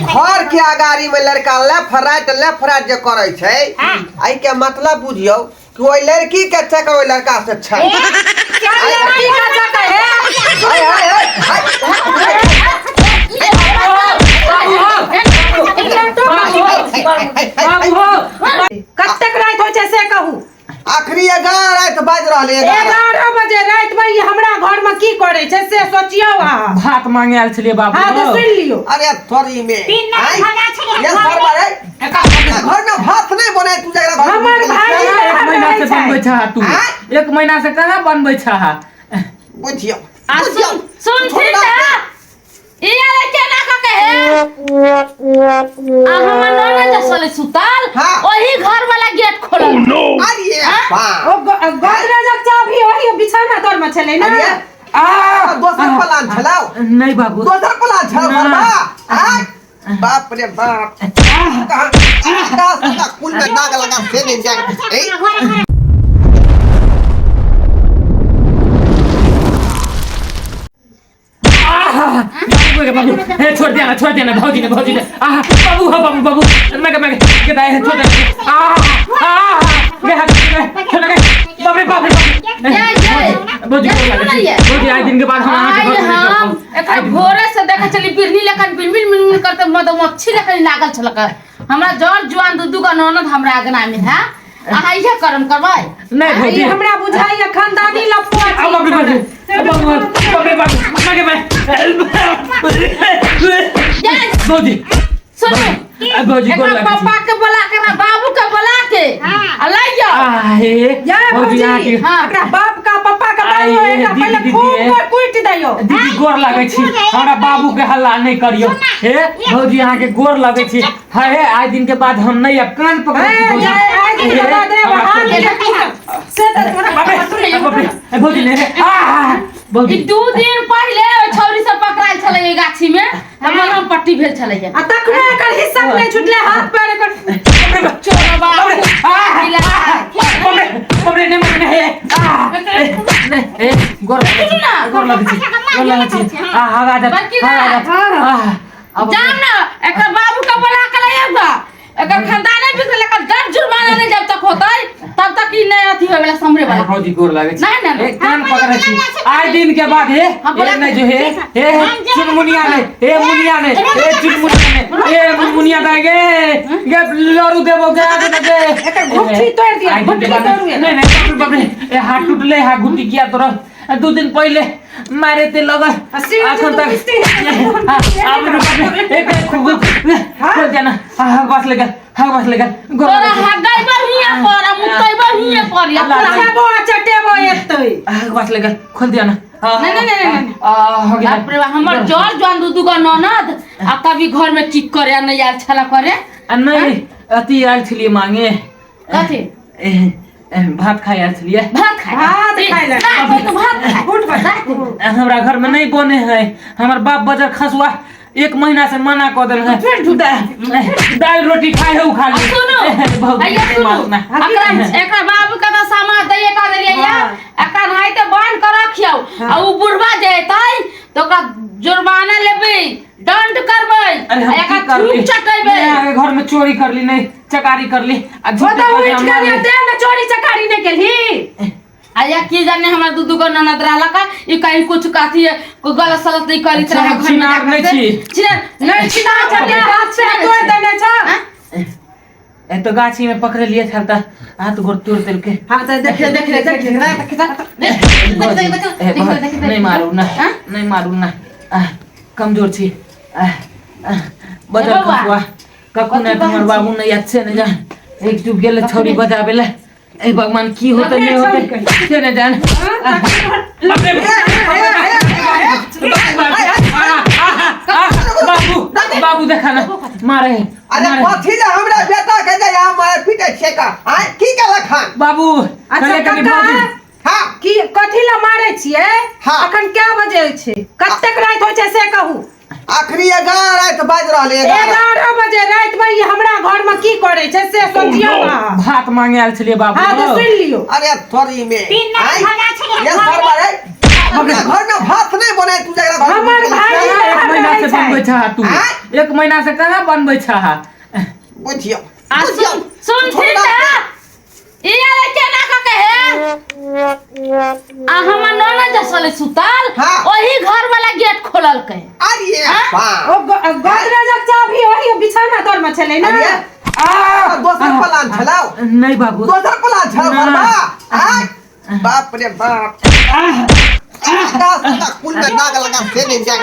घर के अगाड़ी में लड़का लेफ्ट राइट जो करे छै आई के मतलब बुझियो कि ओई लड़की के चक्कर ओई लड़का से छै क्या लड़की का चक्कर है कतेक रात हो छै से कहू आखरी 11 रात बाज रहले 11 बजे रात में हमरा घर में की करे छै से सोचियो अहाँ भात मांगे आल छलिए बाबू हां तो सुन लियो अरे थोड़ी में ये सरबार है घर में भात नहीं बने तू जरा घर हमर भाई एक महीना से बनबै छा तू एक महीना से कहां बनबै छा बुझियो सुन ठीक है ई आले केना का कहे आ हमर नोना जसले सुताल ओही घर वाला गेट खोलल अरे ओ गोदरेज चाबी ओही बिछौना तोर में छले ना दोसर प्लान छलाओ नहीं बाबू दोसर प्लान छलाओ बाप रे बाप कहां कुल में दाग लगा से नहीं जाए बाबू हे छोड़ देना भौजी ने बाबू हो बाबू मैं के दाए छोड़ दे बाप रे भौजी आज दिन के बाद हम एका भोरे से देखे चली बिरनी लेखन बिन करते मधुमक्खी लेखन लागल छलक हमरा जर जुआन दूधू का ननद हमरा आगना में है आहा इहे करम करबै नहीं भौजी हमरा बुझाइया खानदानी लफुआ भौजी सुनो भौजी को पापा के बुला के बाबू के बुला के ले जाओ भौजी एकरा बाप का पापा का बाबू एकरा पहले खूब कुट दियो दीदी गोर लागै छी हमरा बाबू के हल्ला नहीं करियो हे भौजी यहां के गोर लागै छी हे आज दिन के बाद हम नहीं अब कान पकड़ छी आज दिन के बाद से तो भौजी ने ई 2 दिन पहले छौरी से पकड़ाल छले गाछी में हमर हम पट्टी भेल छले आ तखने एकर हिस्सा नहीं छुटले हाथ पैर एकर चोरबा बाबरे ने मने हे गोर लागै छी आगा जान ना एकर बाबू का बुला के ले आबा एकर खानदाने बिक लेकर डर जुर्माना नहीं जब तक होतै तब तक ई नहीं अथी होवेला समरे वाला भौजी गोर लागै छी नहीं एक कान पकड़ै छी आज दिन के बाद हे नहीं जो हे चुनमुनिया ने हे मुनिया दागे लरू देबो के एकर गुठी तोड़ दिया गुठी तोड़ नहीं बाप रे ए हाथ टूटले हा गुटी किया तोरा 2 दिन पहले मारे ते लगा आखन तक एक खूब खोल देना बस लगा तोरा हगाई बहिया पर मुतई बहिया पर या सबो चटेबो एतै बस लगा खोल देना नहीं हो गया बाप रे हमर जर जवान दूधू का ननद आ कभी घर में ठीक करे नहीं आल छला करे नहीं अति आल छलिए मांगे कथि भात खाए आल छलिए भात खाए ले तो भात खाए फुट बता हमरा घर में नहीं बने है हमर बाप बजर खसुआ 1 महीना से मना कर देल है फिर दाल रोटी खाए है खा ले सुनो एकरा बाबू का तो सामान दइए का देलिए या एकरा नहीं तो बांध कर रखियो आ उ बुढ़वा जेतै तो का जुर्माना लेबे दंड करबै एकरा खूब चटेबे घर में चोरी कर ली नहीं चकारी कर ली चोरी चकारी नहीं केली आया की जाने हमरा दूधू को ननद रहला का ई कहीं कुछ काथी को गलत सलत नहीं करित रहे घर में नहीं छी नहीं छिना चटे हाथ से तोड़ देने छ ए तो गाछी में पकड़ लिए था त हाथ गोर तोड़ देल के हां तो देख नहीं मारू ना कमजोर छी बजा खवा कखु ना हमर बाबू नहीं अच्छे नहीं जान एक चुप गेले छोरी बजाबेले ए भगवान की होते नहीं होते से न जान बाबू देखा ना मारे अरे कथि ले हमरा बेटा के जे मारे पीटे छेका हां की केला खान बाबू अच्छा बाबू हां की कथि ले मारे छिए अखन क्या बजे छै कतेक रात होय छै से कहू आखरी 11 रात बाज रहले 11 बजे रात में ये हमरा घर में की करे छै से सोचियो भात मांगे आल छलिए बाबू हां तो सुन लियो अरे थोड़ी में ये सरबार है हमरा घर में भात नहीं बने तू जकरा घर हमर भाई एक महीना से बनबै छा तू एक महीना से कहाँ बनबै छा बुझियो सुन ठीक है ये लड़के ना का कहे हमर नोना जसले सुताल वही घर वाला गेट खोलल के अरे ओ गोदरेज चाबी वही बिछौना तोर में छले ना दोसर प्लान छलाओ नहीं बाबू दोसर प्लान छलाओ बाप रे बाप कुल में नाग लगा से नहीं जाए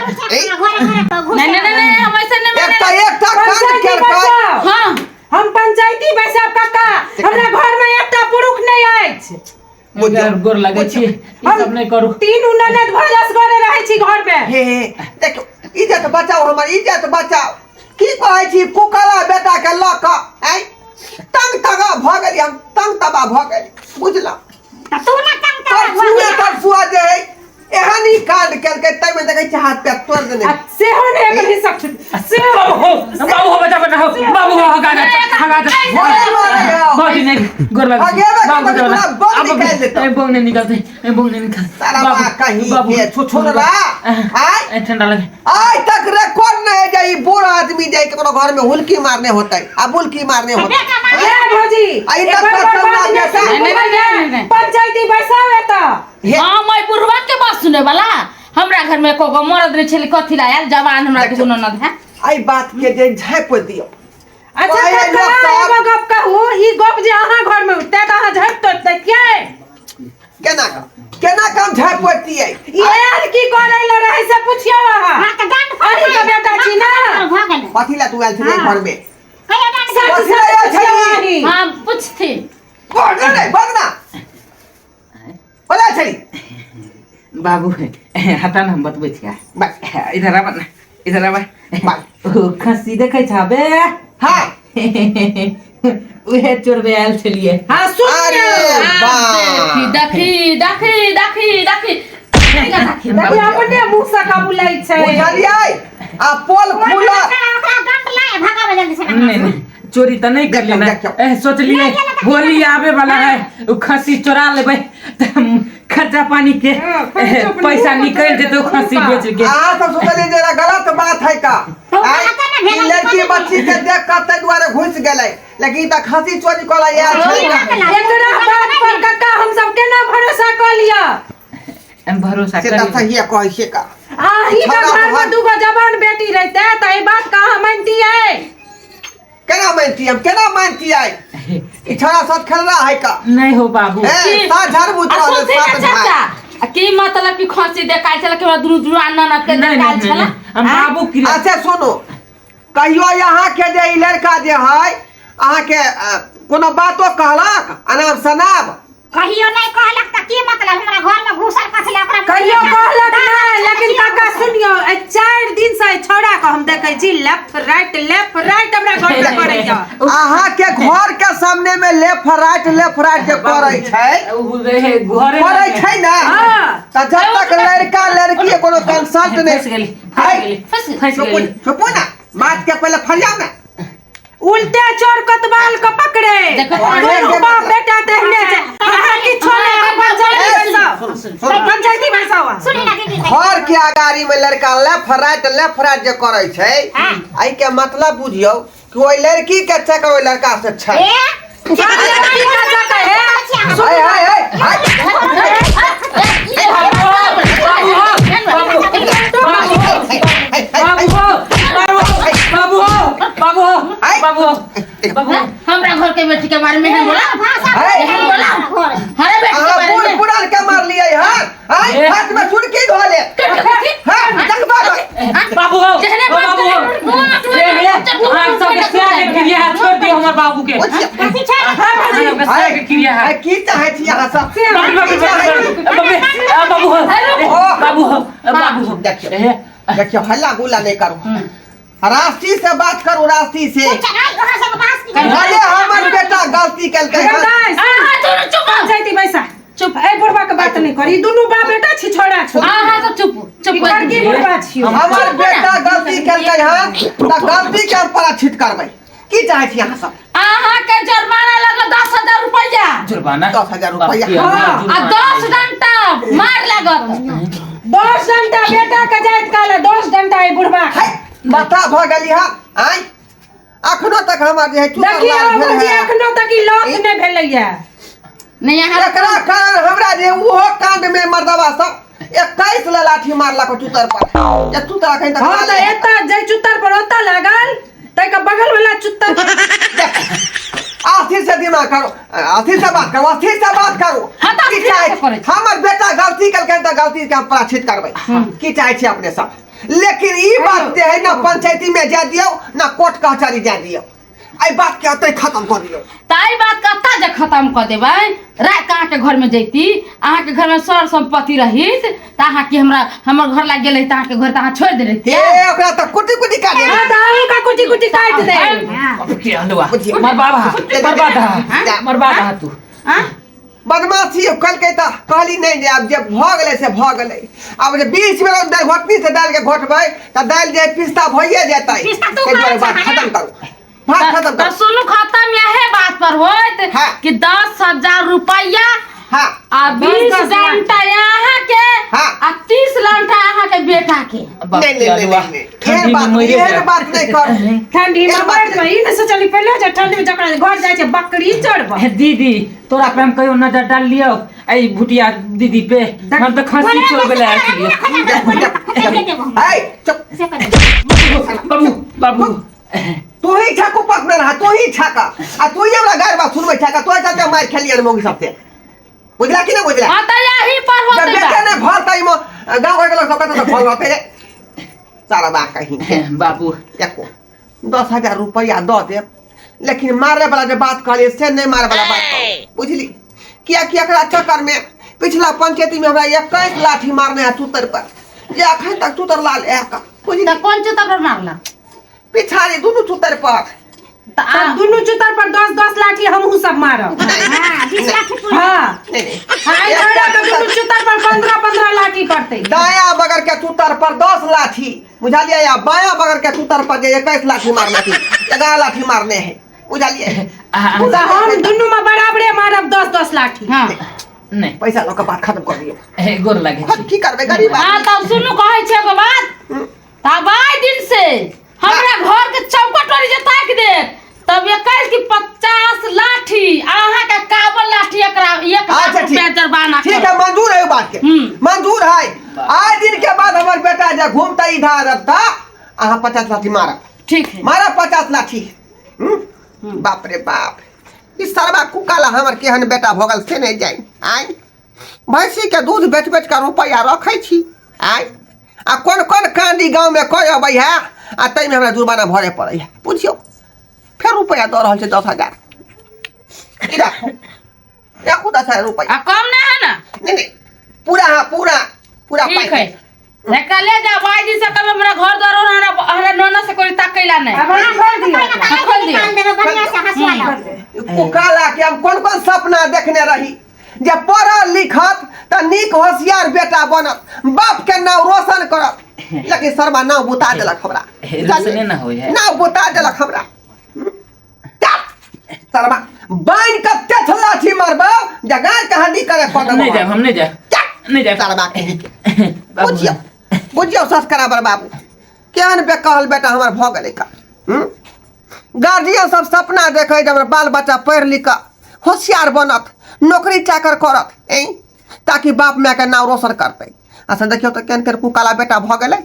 नहीं हम ऐसे नहीं एक कांड कर हां हम पंचायती बैसाब काका हमरा घर में एकटा पुरुष नहीं आइछ मुझे गोर लगे छी ई सब नहीं करू तीन ननद भजस करे रहै छी घर में हे देखो इज्जत बचाओ हमर इज्जत बचाओ की कहै छी कुकला बेटा के ल क आई तंग तगा भ गेली हम तंग तबा भ गेली बुझला तू ना तंग तबा तर सुआ जे एहन ही कांड करके तै में देखै छी हाथ पे तोड़ देने से हो ने एकर हिसाब से बाबू हो बचा बाबू हो गागा बाबू नहीं गोर लगे बाबू नहीं निकलते सारा कहीं के छोछोरा आई ठंडा लगे आज तक रिकॉर्ड नहीं जाई बूढ़ा आदमी जाई के कोनो घर में हुलकी मारने होता है अब हुलकी मारने होता है ए भौजी आई तक नहीं पंचायती बैसावे त हां मैं बुढ़वा के बात सुने वाला हमरा घर में कोगो मरद रे छली कथि लायल जवान हमरा के सुनो न है आई बात के जे झाप दियो अच्छा काका एगो गप कहू ई गप जे अहाँ घर में उठते त अहाँ झप तोड़ दे क्या केना काम झाप पड़ती है यार की करे ले रहे से पूछियो अहाँ हां त दंड अरे का बेटा छी ना भ गेल पथिला तू आइल छे घर में कहिया दंड सच सच छवानी हां पूछती बगना बोला छली बाबू हटा ना बतबै छिया इधर आ ना इधर आ ओ खसी देखै छाबे हां उहे चोरबे आयल छलिए हां सुन अरे वाह देखी देखी अपने मुंह से काबुलाई छै बुझलियै आ पोल खुला ओकरा दंड लाए भगावे जल्दी से नहीं चोरी तो नहीं कर लेना सोच लिए होली आवे वाला है उ खसी चोरा लेबै खर्चा पानी के पैसा निकल दे तो खसी बेच के आ तो सोचले जरा गलत बात है का ई लड़की बच्ची के देख कर तै द्वारे घुस गेलै लेकिन त खसी चोरी कोला यार छै एकरा बात पर काका हम सब केना भरोसा क लिया भरोसा से कर त सही कहै छै का आही का घर में दूगो जवान बेटी रहते त ई बात कहां मानती है केना मानती है ई छोरा साथ खेल रहा है का नहीं हो बाबू सा झाड़ बुझा साथ चाचा की मतलब कि खसी देखाइ छला के दुनु दुनु ननद के देखाइ छला हम बाबू की अच्छा सुनो कहियो यहाँ के जे ई लड़का जे है अहाँ के कोनो बातो कहलक अनाब शनाब कहियो नहीं कहलक त की मतलब हमरा घर में घुसल कसले ओकरा कहियो कहलक नहीं लेकिन काका सुनियो 4 दिन से छोड़ा के हम देखै छी लेफ्ट राइट हमरा घर में करे जा अहाँ के घर के सामने में लेफ्ट राइट जे करे छै घरे करे छै ना त जब तक लड़का लड़की कोनो कंसल्ट नहीं फंस गेली चुप ना बात के पहले फरियाओ ना उल्टे चोर कतबाल को पकड़े देखो, दोनों बाप बेटा देखने से अहाँ की छोड़े पंचायती बैसावा सुनी ना दीदी घर के अगाड़ी में लड़का लेफ्ट राइट जे करे छै आई के मतलब बुझियो कि ओई लड़की के चक्कर ओई लड़का से छै बाबू हमरा घर के बेटी के बारे में है बोला अरे बेटी के बारे में पुरान के मार लिए हां हाथ में छुड़की धोले हां देख बाबू हम सब के त्याग के क्रिया छोड़ दियो हमर बाबू के क्रिया है की चाहे छी यहां सब बाबू देखियो हल्ला गुल्ला नहीं करो रास्ती से बात करो रास्ती से भले हमर बेटा गलती कलकै पंचायती बैसा चुप ए बुढ़वा के बात नहीं करी दोनों बाप बेटा छी छोड़ा छो हां सब चुप बड़की बुढ़वा छियो हमर बेटा गलती कलकै हन त गलती के ऊपर छिट करबै की चाहे छी अहाँ सब अहाँ के जुर्माना लगो 10,000 रुपया जुर्माना 10,000 रुपया आ 10 घंटा मार लागत 10 घंटा बेटा के जाइत काले 10 घंटा ई बुढ़बा है बता भ गेली हा आई अखनो तक हमर जे है देखियो बाबूजी एखनो तक ई लॉक नै भेलैया नहीं यहाँ एकरा कारण हमरा जे ओहो कांड में मर्दवा सब 21 लाठी मारला को चुतर पर या चुतर अखन तक हां त एता जे चुत्तर पर ओता लागल तै का बगल वाला चुत्तर आथी से दिमाग करो आथी से बात करो आथी से बात करो हाँ तो की आथी से चाहे करे छी। हमर बेटा गलती कलकै त गलती के प्रायश्चित करबै की चाहे छी अपने सब लेकिन ई बात जे है ना पंचायती में जा दियो ना कोर्ट कचहरी जा दियो आई बात के अतै खत्म कर दियो ताई बात कत्ता जे खत्म कर देबै रात कहाँ के घर में जैती अहाँ के घर में सर संपत्ति रहित त अहाँ के हमर घर लाग गेलै त अहाँ के घर त अहाँ छोड़ दे रहित ए ओकरा त कुटी कुटी काट दे हां दाऊ का कुटी कुटी काट दे अब के हलवा मर बाबा मरबा तू हां बदमाशी कल के त कहली नहीं जे अब जे भ गेलै से भ गेलै अब जे बीच में दाल घोटनी से दाल के घोटबै त दाल जे पिस्ता भइए जेतै पिस्ता तू के खा बात जा, खत्म करू बात खत्म तो करू सुनु खत्म यहे बात पर होत हाँ। कि 10,000 रुपया हां आ 20 घंटा यहाँ के हाँ। आ 30 घंटा अहाँ के बेटा के नहीं ये बात नहीं कर ठंडी में बैठ में ई न सोचली पहले जे ठंडी में जकरा घर जाय छै बकरी चढ़ब दीदी तोरा पे हम कहियो नजर डाल लियो आई भुटिया दीदी पे हम तो खसी छोड़ बेला हाय चुप बाबू बाबू तू ही छाको पकने रहा तू ही छाका आ तू ही हमरा गार बात सुनबै छाका तू चलते मार खेलिए रे मोगी सबसे बुझला कि ना बुझला हां त यही पर जब होत बेटे ने भर टाइम गांव घर के लोग सब कहते तो भर होते सारा बात कहीं बाबू एको 10,000 रुपया दो दे लेकिन मारे वाला जो बात कहली से नहीं मारे वाला बात कहो बुझली किया कि एकरा चक्कर में पिछला पंचायती में हमरा 21 लाठी मारने है चूतर पर ये अखन तक चूतर लाल एक बुझली त कौन चुता पर मारला पिछाड़ी दोनों चूतर पर त आ दुनु चुत्तर पर 10 लाठी हमहू सब मारब हां 20 लाख हां नहीं नहीं हाय घोड़ा के दुनु चुत्तर पर 15 लाठी पड़तै दाया बगर के चूतर पर 10 लाठी बुझलिए या बाया बगर के चूतर पर जे 21 लाठी मारना थी 11 लाठी मारने हैं बुझलिए त हम दुनु में बराबरे मारब 10 लाठी हां नहीं पैसा लो के बात खत्म कर दियो गोर लागे हम की करबे गरीब हां आदमी त सुनु कहै छै एगो बात तब आइ दिन से हमरा घर के चौकट वाली जे ताक दे तब 21 की 50 लाठी अहाँ के काबल लाठी एकरा 1 लाख अच्छा रुपया जुर्माना ठीक है मंजूर है बात के मंजूर है आज दिन के बाद हमार बेटा जे घूमता इधर रहता आहा 50 लाठी मारा ठीक है मारा 50 लाठी बाप रे बाप इस सरबा कुकाला हमर केहन बेटा भगल से नहीं जाई आई भैंसी के दूध बेच बेच के रुपया रखै छी आई आ कोन कोन कांडी गांव में कोई अबै है आ तै में हमरा जुर्माना भरे पड़ै है पूछियो फिर रुपया द रहल छै 10,000 इरा या खुद 10,000 रुपया आ कम नहीं है ना नहीं नहीं पूरा हाँ पूरा ठीक है निकले जा भाई जी से कब हमरा घर द्वार हमरा नोना से कोई ताकैला नहीं अब हम खोल दियो खोल दियो निकाल देबे बढ़िया से हंसवा लो कुकाला के हम कौन कौन सपना देखने रही जब पढ़ल लिखत त नीक होशियार बेटा बनत बाप के नाम रोशन करत लेकिन शर्मा नाम बुता देलक हमरा रोशने ना होय है नाम बुता देलक हमरा शर्मा बाइन के तेथ लाठी मारबो जगार के हड्डी करे पड़ब हम नहीं जाए शर्मा के बुझियो संस्कार बर बाबू केहन बेकहल बेटा हमर भ गेलै का गार्जियन सब सपना देखे जे हमर बाल बच्चा पढ़ लिख के होशियार बनत नौकरी चाकर करत ताकि बाप माय के नाम रोशन करते अच्छा देखियो तो केन कुकाला बेटा भ गेलै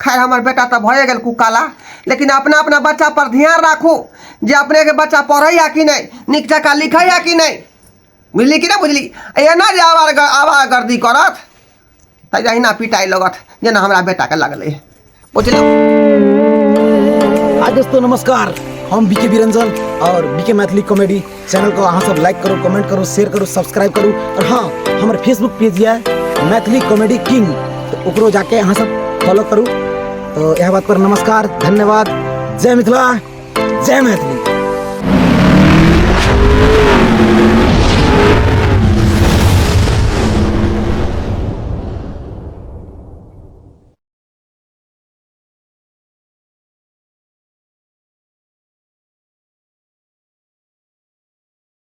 खैर हमर बेटा तो भए गेल कुकाला लेकिन अपना अपना बच्चा पर ध्यान राखू जे अपने के बच्चा पढ़ै या कि नहीं निक जका लिखै या कि नहीं बुझली कि ना बुझली एना जे आवागर्दी करत त जहिना पिटाई लगत जेना हमरा बेटा के लगलै बुझलौ। हाय दोस्तों नमस्कार हम बीके बिरंजन और बीके मैथिली कॉमेडी चैनल को अहाँ सब लाइक करो कमेंट करो शेयर करो सब्सक्राइब करो और हाँ हमारे फेसबुक पेज है मैथिली कॉमेडी किंग तो ओकरो जाके अहाँ सब फॉलो करू तो यह बात पर नमस्कार धन्यवाद जय मिथिला जय मैथिली।